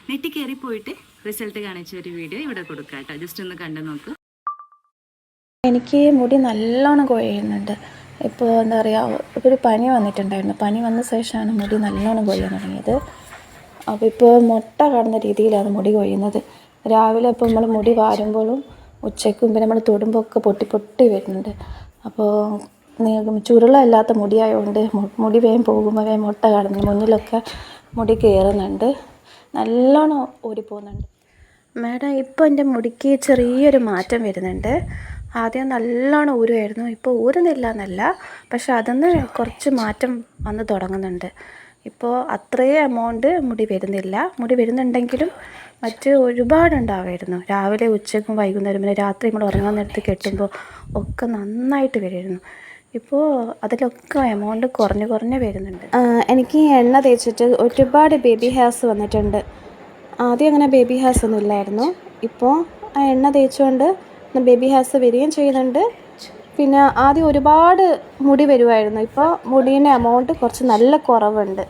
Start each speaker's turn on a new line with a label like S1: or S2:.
S1: Net കയറി പോയിട്ട് result കാണിച്ച ഒരു വീഡിയോ ഇവിടെ കൊടുക്കാം കേട്ടോ. ജസ്റ്റ് ഒന്ന് കണ്ടു നോക്കൂ.
S2: എനിക്ക് മുടി നല്ലോണം കൊഴിയുന്നുണ്ട്. ഇപ്പോൾ എന്താ പറയുക, ഇപ്പോൾ ഒരു പനി വന്നിട്ടുണ്ടായിരുന്നു. പനി വന്ന ശേഷമാണ് മുടി നല്ലോണം കൊഴിയാൻ തുടങ്ങിയത്. അപ്പോൾ ഇപ്പോൾ മുട്ട കാണുന്ന രീതിയിലാണ് മുടി കൊഴിയുന്നത്. രാവിലെ ഇപ്പോൾ നമ്മൾ മുടി വാരുമ്പോഴും ഉച്ചയ്ക്കും പിന്നെ നമ്മൾ തൊടുമ്പോൾ ഒക്കെ പൊട്ടി പൊട്ടി വരുന്നുണ്ട്. അപ്പോൾ ചുരുളല്ലാത്ത മുടിയായതുകൊണ്ട് മുടി വേഗം പോകുമ്പോൾ വേഗം മുട്ട കാണുന്നു. മുന്നിലൊക്കെ മുടി കയറുന്നുണ്ട്, നല്ലോണം ഊരിപ്പോകുന്നുണ്ട്. മാഡം, ഇപ്പോൾ എൻ്റെ മുടിക്ക് ചെറിയൊരു മാറ്റം വരുന്നുണ്ട്. ആദ്യം നല്ലോണം ഊരുമായിരുന്നു, ഇപ്പോൾ ഊരുന്നില്ല എന്നല്ല, പക്ഷെ അതിന്ന് കുറച്ച് മാറ്റം വന്ന് തുടങ്ങുന്നുണ്ട്. ഇപ്പോൾ അത്രയും എമൗണ്ട് മുടി വരുന്നില്ല. മുടി വരുന്നുണ്ടെങ്കിലും മറ്റ് ഒരുപാടുണ്ടാവുമായിരുന്നു. രാവിലെ ഉച്ചയ്ക്കും വൈകുന്നേരം പിന്നെ രാത്രി നമ്മൾ ഉറങ്ങാൻ നേരത്ത് കെട്ടുമ്പോൾ ഒക്കെ നന്നായിട്ട് വരുമായിരുന്നു. ഇപ്പോൾ അതിലൊക്കെ എമൗണ്ട് കുറഞ്ഞ് വരുന്നുണ്ട്. എനിക്ക് എണ്ണ തേച്ചിട്ട് ഒരുപാട് ബേബി ഹെയർസ് വന്നിട്ടുണ്ട്. ആദ്യം അങ്ങനെ ബേബി ഹെയർസ് ഒന്നും ഇല്ലായിരുന്നു. ഇപ്പോൾ ആ എണ്ണ തേച്ചുകൊണ്ട് ബേബി ഹെയർസ് വരികയും ചെയ്യുന്നുണ്ട്. പിന്നെ ആദ്യം ഒരുപാട് മുടി വരുമായിരുന്നു, ഇപ്പോൾ മുടീൻ്റെ എമൗണ്ട് കുറച്ച് നല്ല കുറവുണ്ട്.